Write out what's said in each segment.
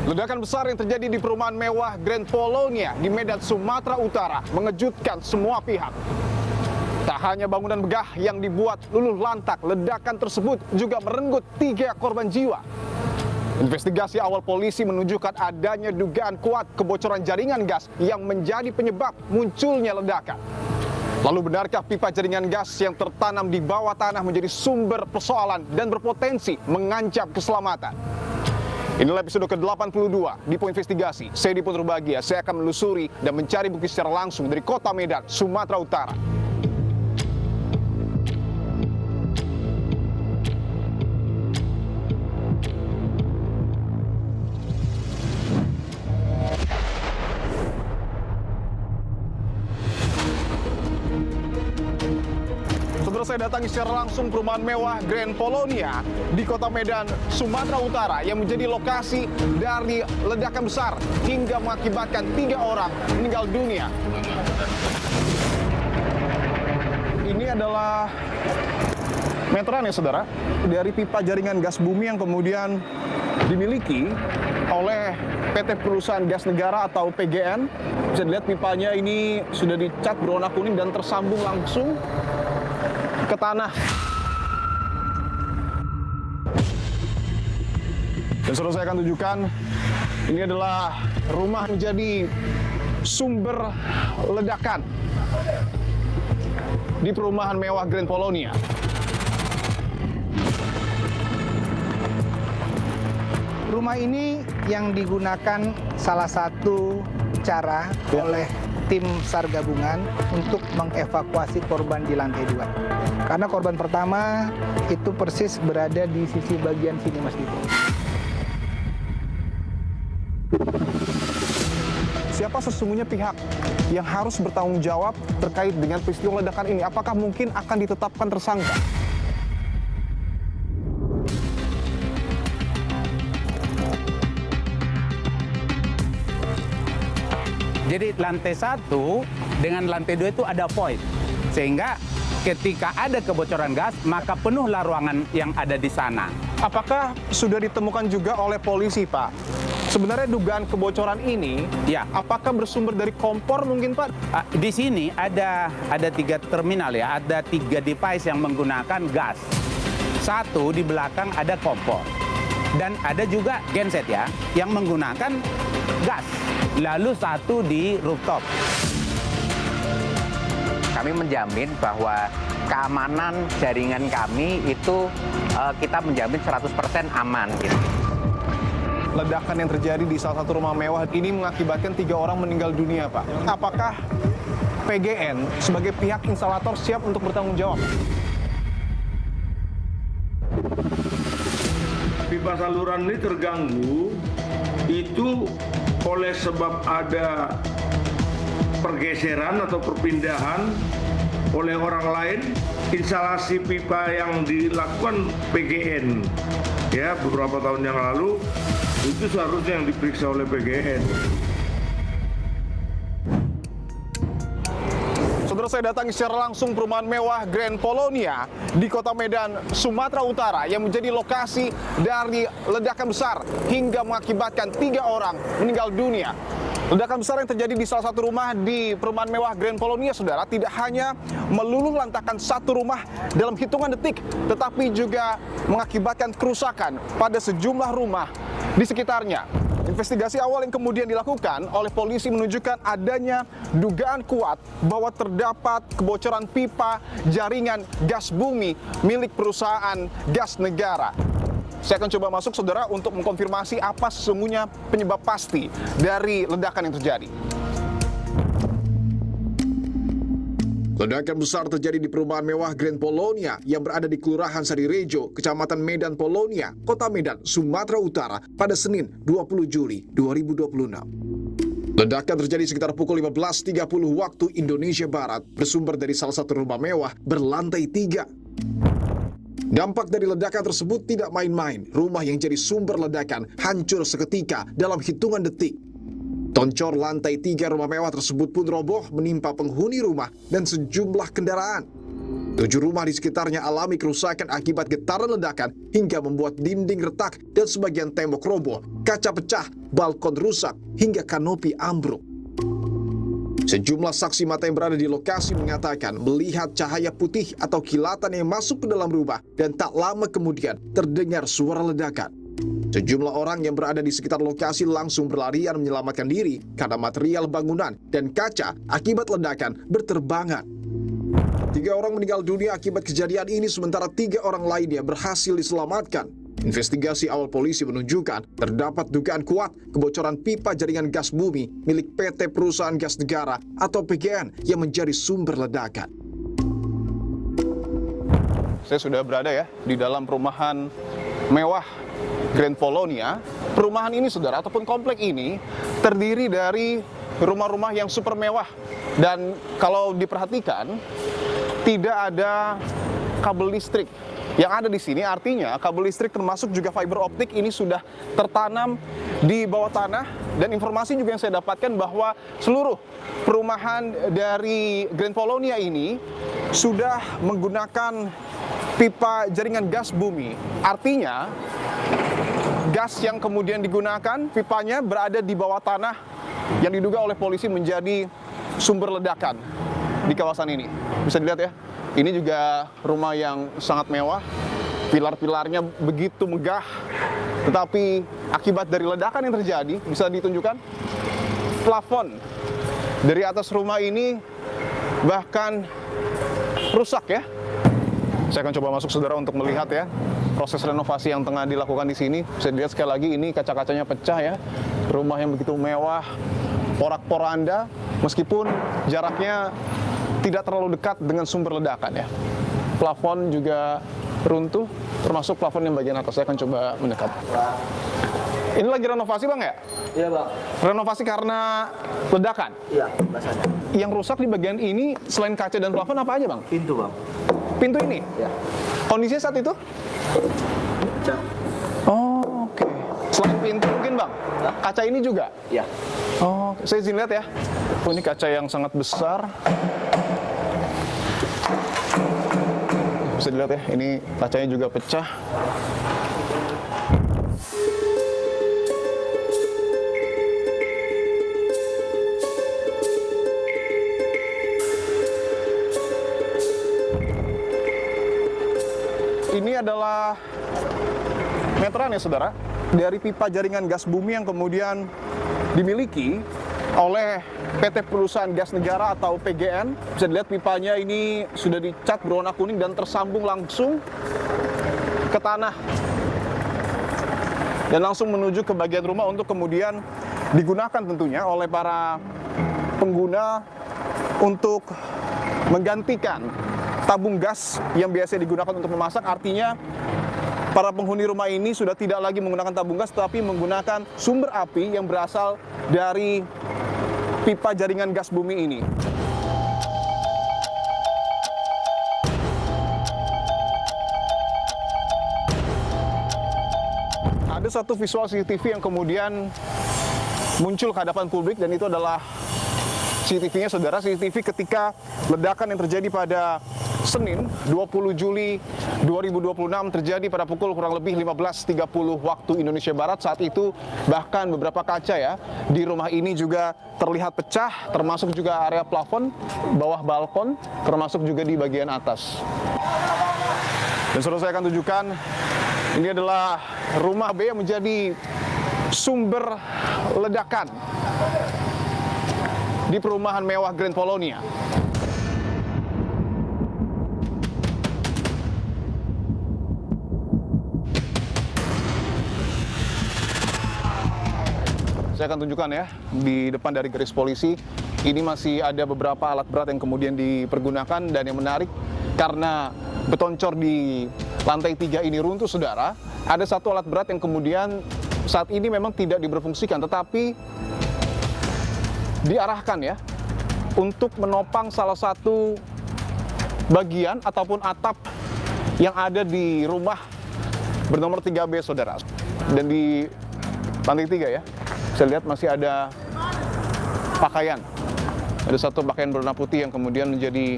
Ledakan besar yang terjadi di perumahan mewah Grand Polonia di Medan, Sumatera Utara mengejutkan semua pihak. Tak hanya bangunan megah yang dibuat luluh lantak, ledakan tersebut juga merenggut 3 korban jiwa. Investigasi awal polisi menunjukkan adanya dugaan kuat kebocoran jaringan gas yang menjadi penyebab munculnya ledakan. Lalu benarkah pipa jaringan gas yang tertanam di bawah tanah menjadi sumber persoalan dan berpotensi mengancam keselamatan? Inilah episode ke-82 di Poin Investigasi. Saya Dipo Terbahagia, saya akan menelusuri dan mencari bukti secara langsung dari kota Medan, Sumatera Utara. Saya datangi secara langsung perumahan mewah Grand Polonia di kota Medan, Sumatera Utara yang menjadi lokasi dari ledakan besar hingga mengakibatkan 3 orang meninggal dunia. Ini adalah meteran ya saudara, dari pipa jaringan gas bumi yang kemudian dimiliki oleh PT Perusahaan Gas Negara atau PGN. Bisa dilihat pipanya ini sudah dicat berwarna kuning dan tersambung langsung ke tanah. Dan sudah saya akan tunjukkan, ini adalah rumah menjadi sumber ledakan di perumahan mewah Grand Polonia. Rumah ini yang digunakan salah satu cara oleh tim SAR gabungan untuk mengevakuasi korban di lantai 2. Karena korban pertama itu persis berada di sisi bagian sini, Mas Dipo. Siapa sesungguhnya pihak yang harus bertanggung jawab terkait dengan peristiwa ledakan ini? Apakah mungkin akan ditetapkan tersangka? Jadi lantai 1 dengan lantai 2 itu ada void. Sehingga ketika ada kebocoran gas, maka penuhlah ruangan yang ada di sana. Apakah sudah ditemukan juga oleh polisi, Pak? Sebenarnya dugaan kebocoran ini, Ya. apakah bersumber dari kompor mungkin, Pak? Di sini ada 3 terminal ya, ada 3 device yang menggunakan gas. 1 di belakang ada kompor. Dan ada juga genset ya, yang menggunakan gas. Lalu 1 di rooftop. Kami menjamin bahwa keamanan jaringan kami itu kita menjamin 100% aman gitu. Ledakan yang terjadi di salah satu rumah mewah ini mengakibatkan 3 orang meninggal dunia, Pak. Apakah PGN sebagai pihak instalator siap untuk bertanggung jawab? Pipa saluran ini terganggu itu oleh sebab ada pergeseran atau perpindahan oleh orang lain. Instalasi pipa yang dilakukan PGN ya beberapa tahun yang lalu itu seharusnya yang diperiksa oleh PGN. Saudara, saya datangi secara langsung perumahan mewah Grand Polonia di kota Medan, Sumatera Utara yang menjadi lokasi dari ledakan besar hingga mengakibatkan 3 orang meninggal dunia. Ledakan besar yang terjadi di salah satu rumah di perumahan mewah Grand Polonia, saudara, tidak hanya meluluh lantakan satu rumah dalam hitungan detik, tetapi juga mengakibatkan kerusakan pada sejumlah rumah di sekitarnya. Investigasi awal yang kemudian dilakukan oleh polisi menunjukkan adanya dugaan kuat bahwa terdapat kebocoran pipa jaringan gas bumi milik perusahaan gas negara. Saya akan coba masuk, saudara, untuk mengkonfirmasi apa sesungguhnya penyebab pasti dari ledakan yang terjadi. Ledakan besar terjadi di perumahan mewah Grand Polonia yang berada di Kelurahan Sarirejo, Kecamatan Medan Polonia, Kota Medan, Sumatera Utara pada Senin 20 Juli 2026. Ledakan terjadi sekitar pukul 15.30 waktu Indonesia Barat, bersumber dari salah satu rumah mewah berlantai 3. Dampak dari ledakan tersebut tidak main-main. Rumah yang jadi sumber ledakan hancur seketika dalam hitungan detik. Toncor lantai 3 rumah mewah tersebut pun roboh menimpa penghuni rumah dan sejumlah kendaraan. 7 rumah di sekitarnya alami kerusakan akibat getaran ledakan hingga membuat dinding retak dan sebagian tembok roboh, kaca pecah, balkon rusak, hingga kanopi ambruk. Sejumlah saksi mata yang berada di lokasi mengatakan melihat cahaya putih atau kilatan yang masuk ke dalam rumah dan tak lama kemudian terdengar suara ledakan. Sejumlah orang yang berada di sekitar lokasi langsung berlarian menyelamatkan diri karena material bangunan dan kaca akibat ledakan berterbangan. 3 orang meninggal dunia akibat kejadian ini sementara 3 orang lainnya berhasil diselamatkan. Investigasi awal polisi menunjukkan terdapat dugaan kuat kebocoran pipa jaringan gas bumi milik PT Perusahaan Gas Negara atau PGN yang menjadi sumber ledakan. Saya sudah berada ya di dalam perumahan mewah Grand Polonia. Perumahan ini saudara ataupun komplek ini terdiri dari rumah-rumah yang super mewah dan kalau diperhatikan tidak ada kabel listrik yang ada di sini, artinya kabel listrik termasuk juga fiber optik ini sudah tertanam di bawah tanah. Dan informasi juga yang saya dapatkan bahwa seluruh perumahan dari Grand Polonia ini sudah menggunakan pipa jaringan gas bumi. Artinya gas yang kemudian digunakan pipanya berada di bawah tanah yang diduga oleh polisi menjadi sumber ledakan di kawasan ini. Bisa dilihat ya, ini juga rumah yang sangat mewah, pilar-pilarnya begitu megah, tetapi akibat dari ledakan yang terjadi, bisa ditunjukkan, plafon dari atas rumah ini bahkan rusak ya. Saya akan coba masuk saudara untuk melihat ya, proses renovasi yang tengah dilakukan di sini. Bisa dilihat sekali lagi ini kaca-kacanya pecah ya, rumah yang begitu mewah, porak-poranda, meskipun jaraknya tidak terlalu dekat dengan sumber ledakan ya. Plafon juga runtuh, termasuk plafon yang bagian atas. Saya akan coba mendekat. Ini lagi renovasi bang ya? Iya bang. Renovasi karena ledakan? Iya, bahasanya. Yang rusak di bagian ini selain kaca dan plafon apa aja bang? Pintu bang. Pintu ini? Ya. Kondisinya saat itu? Pecah. Oh, oke. Selain pintu mungkin bang? Kaca ini juga? Iya. Oh, saya izin lihat ya. Oh, ini kaca yang sangat besar. Bisa dilihat ya, ini kacanya juga pecah. Ini adalah meteran ya saudara, dari pipa jaringan gas bumi yang kemudian dimiliki oleh PT Perusahaan Gas Negara atau PGN. Bisa dilihat pipanya ini sudah dicat berwarna kuning dan tersambung langsung ke tanah dan langsung menuju ke bagian rumah untuk kemudian digunakan tentunya oleh para pengguna untuk menggantikan tabung gas yang biasa digunakan untuk memasak. Artinya para penghuni rumah ini sudah tidak lagi menggunakan tabung gas, tetapi menggunakan sumber api yang berasal dari pipa jaringan gas bumi ini. Ada satu visual CCTV yang kemudian muncul ke hadapan publik, dan itu adalah CCTV-nya saudara, CCTV ketika ledakan yang terjadi pada Senin 20 Juli 2026 terjadi pada pukul kurang lebih 15.30 waktu Indonesia Barat. Saat itu bahkan beberapa kaca ya di rumah ini juga terlihat pecah, termasuk juga area plafon, bawah balkon, termasuk juga di bagian atas. Dan saudara, saya akan tunjukkan, ini adalah rumah B yang menjadi sumber ledakan di perumahan mewah Grand Polonia. Saya akan tunjukkan ya, di depan dari garis polisi, ini masih ada beberapa alat berat yang kemudian dipergunakan, dan yang menarik, karena beton cor di lantai 3 ini runtuh saudara, ada satu alat berat yang kemudian saat ini memang tidak diberfungsikan, tetapi diarahkan ya, untuk menopang salah satu bagian ataupun atap yang ada di rumah bernomor 3B saudara. Dan di lantai 3 ya, saya lihat masih ada pakaian. Ada satu pakaian berwarna putih yang kemudian menjadi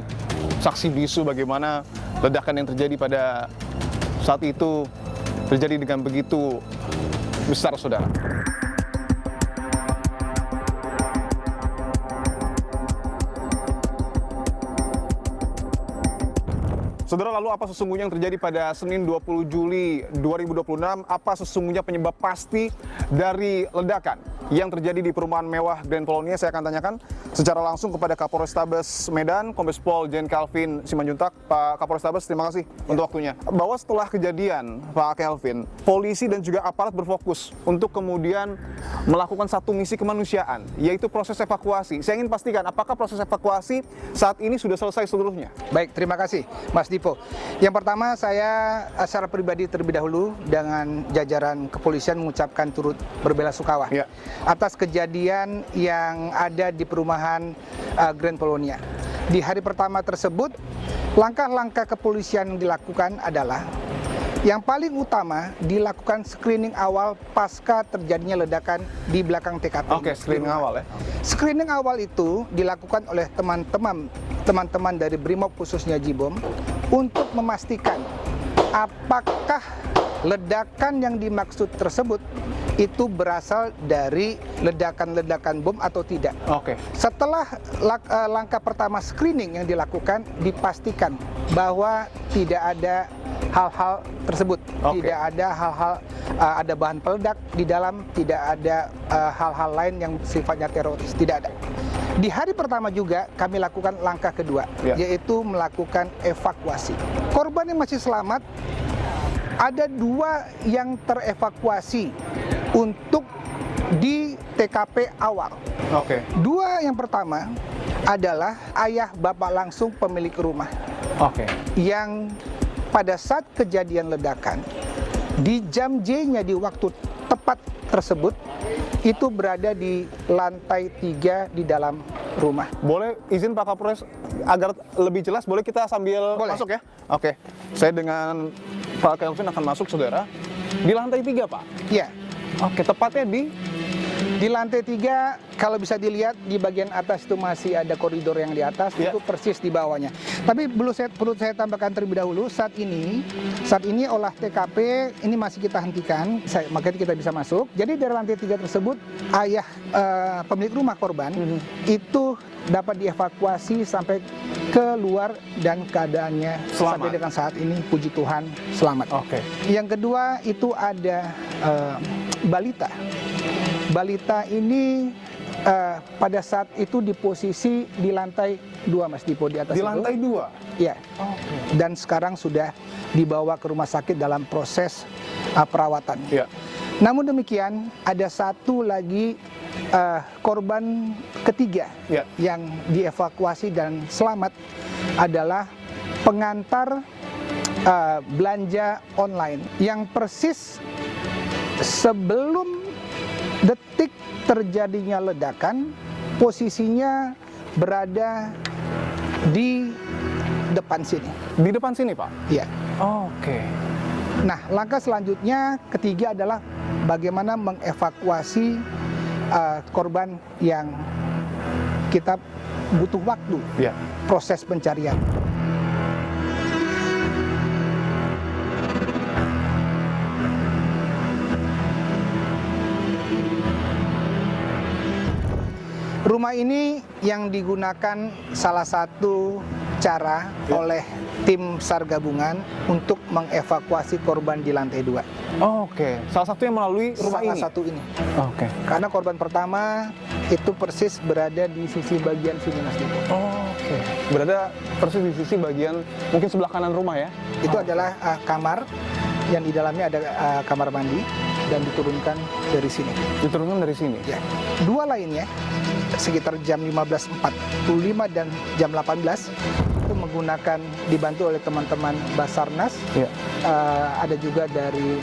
saksi bisu bagaimana ledakan yang terjadi pada saat itu terjadi dengan begitu besar, saudara. Saudara, lalu apa sesungguhnya yang terjadi pada Senin 20 Juli 2026? Apa sesungguhnya penyebab pasti dari ledakan yang terjadi di perumahan mewah Grand Polonia? Saya akan tanyakan secara langsung kepada Kapolrestabes Medan, Kombes Pol Jen Calvin Simanjuntak. Pak Kapolrestabes, terima kasih untuk waktunya. Bahwa setelah kejadian, Pak Calvin, polisi dan juga aparat berfokus untuk kemudian melakukan satu misi kemanusiaan, yaitu proses evakuasi. Saya ingin pastikan, apakah proses evakuasi saat ini sudah selesai seluruhnya? Baik, terima kasih Mas Dipo. Yang pertama, saya secara pribadi terlebih dahulu dengan jajaran kepolisian mengucapkan turut berbela-sungkawa atas kejadian yang ada di perumahan Grand Polonia. Di hari pertama tersebut, langkah-langkah kepolisian yang dilakukan adalah yang paling utama dilakukan screening awal pasca terjadinya ledakan di belakang TKP. Oke, screening awal ya. Screening awal itu dilakukan oleh teman-teman dari Brimob khususnya Jibom untuk memastikan apakah ledakan yang dimaksud tersebut itu berasal dari ledakan-ledakan bom atau tidak. Oke. Setelah langkah pertama screening yang dilakukan, dipastikan bahwa tidak ada hal-hal tersebut. Tidak ada hal-hal, ada bahan peledak di dalam, tidak ada hal-hal lain yang sifatnya teroris, tidak ada. Di hari pertama juga kami lakukan langkah kedua, yaitu melakukan evakuasi. Korban yang masih selamat, ada 2 yang terevakuasi untuk di TKP awal. Oke. 2 yang pertama adalah ayah bapak langsung pemilik rumah. Oke. Yang pada saat kejadian ledakan, di jam J-nya di waktu tepat tersebut, itu berada di lantai 3 di dalam rumah. Boleh izin Pak Kapolres agar lebih jelas, boleh kita sambil masuk ya? Oke. Saya dengan Pak Kelvin akan masuk, saudara. Di lantai 3, Pak? Iya. Oke, tepatnya di lantai 3, kalau bisa dilihat di bagian atas itu masih ada koridor yang di atas, itu persis di bawahnya. Tapi perlu saya tambahkan terlebih dahulu, saat ini olah TKP ini masih kita hentikan, makanya kita bisa masuk. Jadi dari lantai 3 tersebut, ayah pemilik rumah korban itu dapat dievakuasi sampai keluar dan keadaannya selamat. Sampai dengan saat ini, puji Tuhan, selamat. Oke. Yang kedua itu ada balita. Balita ini pada saat itu di posisi di lantai 2, Mas Dipo, di atas. Di lantai 2? Iya. Dan sekarang sudah dibawa ke rumah sakit dalam proses perawatan. Iya. Namun demikian, ada satu lagi korban ketiga yang dievakuasi dan selamat adalah pengantar belanja online yang persis sebelum detik terjadinya ledakan, posisinya berada di depan sini. Di depan sini, Pak? Iya. Oke. Nah, langkah selanjutnya ketiga adalah bagaimana mengevakuasi korban yang kita butuh waktu proses pencarian. Rumah ini yang digunakan salah satu cara oleh tim SAR gabungan untuk mengevakuasi korban di lantai 2. Oke, salah satunya melalui rumah ini? Salah satu ini. Oke. Karena korban pertama itu persis berada di sisi bagian sini, Mas Dipo. Oke. Berada persis di sisi bagian mungkin sebelah kanan rumah ya? Itu adalah kamar yang di dalamnya ada kamar mandi dan diturunkan dari sini. Diturunkan dari sini? Ya. 2 lainnya sekitar jam 15.45 dan jam 18 itu menggunakan, dibantu oleh teman-teman Basarnas, ada juga dari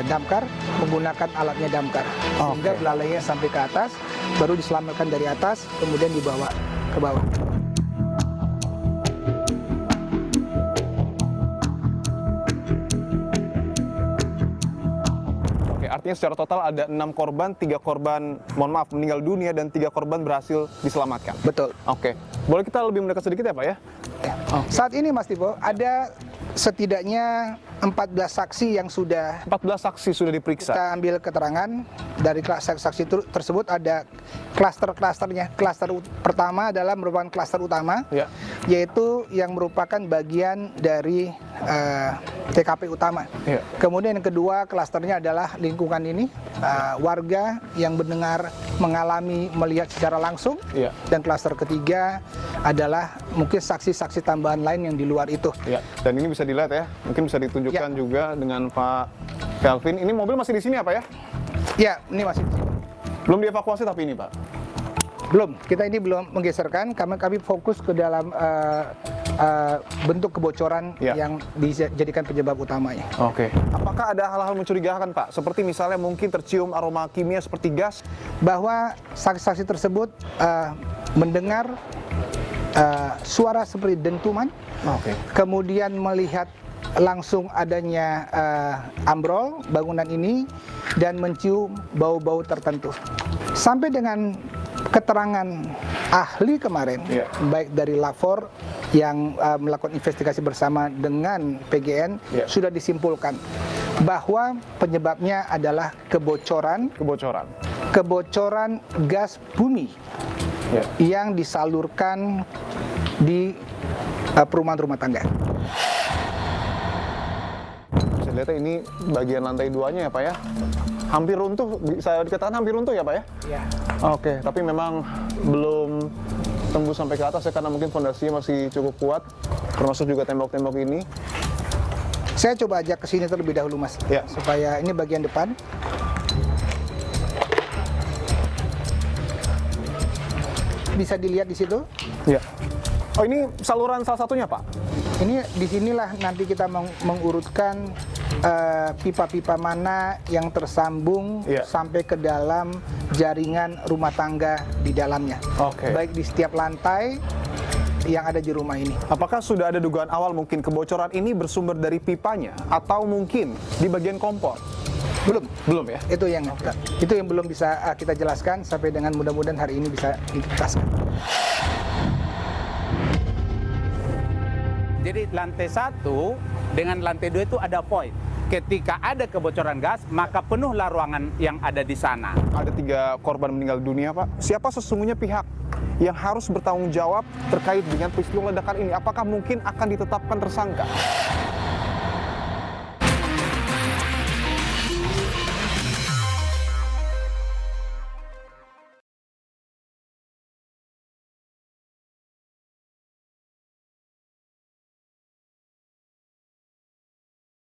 damkar, menggunakan alatnya damkar, sehingga belalainya sampai ke atas, baru diselamatkan dari atas, kemudian dibawa ke bawah. Artinya secara total ada 6 korban, 3 korban, mohon maaf, meninggal dunia dan 3 korban berhasil diselamatkan. Betul. Oke. Boleh kita lebih mendekat sedikit ya, Pak ya? Ya. Saat ini Mas Tivo, ada setidaknya 14 saksi yang sudah 14 saksi sudah diperiksa. kita ambil keterangan. Dari saksi tersebut ada klaster-klasternya. Klaster pertama adalah merupakan klaster utama, Ya. yaitu yang merupakan bagian dari TKP utama. Ya. Kemudian yang kedua klasternya adalah lingkungan ini, warga yang mendengar, mengalami, melihat secara langsung. Ya. Dan klaster ketiga adalah mungkin saksi-saksi tambahan lain yang di luar itu. Ya. Dan ini bisa dilihat ya, mungkin bisa ditunjukkan Ya. juga dengan Pak Kelvin. Ini mobil masih di sini apa ya? Ya, ini masih Belum dievakuasi tapi ini Pak. belum. Kita ini belum menggeserkan. Kami fokus ke dalam bentuk kebocoran Ya. yang dijadikan penyebab utamanya. Oke. Apakah ada hal-hal mencurigakan Pak? Seperti misalnya mungkin tercium aroma kimia seperti gas? Bahwa saksi-saksi tersebut mendengar suara seperti dentuman, Oke. kemudian melihat langsung adanya ambrol bangunan ini dan mencium bau-bau tertentu. Sampai dengan keterangan ahli kemarin, Iya. baik dari Lapor yang melakukan investigasi bersama dengan PGN, Iya. sudah disimpulkan bahwa penyebabnya adalah kebocoran gas bumi Ya. yang disalurkan di perumahan rumah tangga. Bisa lihat ya, ini bagian lantai 2-nya ya Pak ya. Hampir runtuh, bisa dikatakan hampir runtuh ya Pak ya? Ya. Oke, tapi memang belum tembus sampai ke atas ya karena mungkin fondasinya masih cukup kuat, termasuk juga tembok-tembok ini. Saya coba ajak ke sini terlebih dahulu, Mas. Ya. Supaya ini bagian depan. Bisa dilihat di situ. Ya. Oh, ini saluran salah satunya Pak? Ini disinilah nanti kita mengurutkan pipa-pipa mana yang tersambung Iya. sampai ke dalam jaringan rumah tangga di dalamnya. Oke. Baik di setiap lantai yang ada di rumah ini. Apakah sudah ada dugaan awal mungkin kebocoran ini bersumber dari pipanya atau mungkin di bagian kompor? Belum ya? Itu yang belum bisa kita jelaskan sampai dengan mudah-mudahan hari ini bisa dituntaskan. Jadi lantai 1 dengan lantai 2 itu ada void. Ketika ada kebocoran gas, maka penuhlah ruangan yang ada di sana. Ada 3 korban meninggal dunia Pak. Siapa sesungguhnya pihak yang harus bertanggung jawab terkait dengan peristiwa ledakan ini? Apakah mungkin akan ditetapkan tersangka?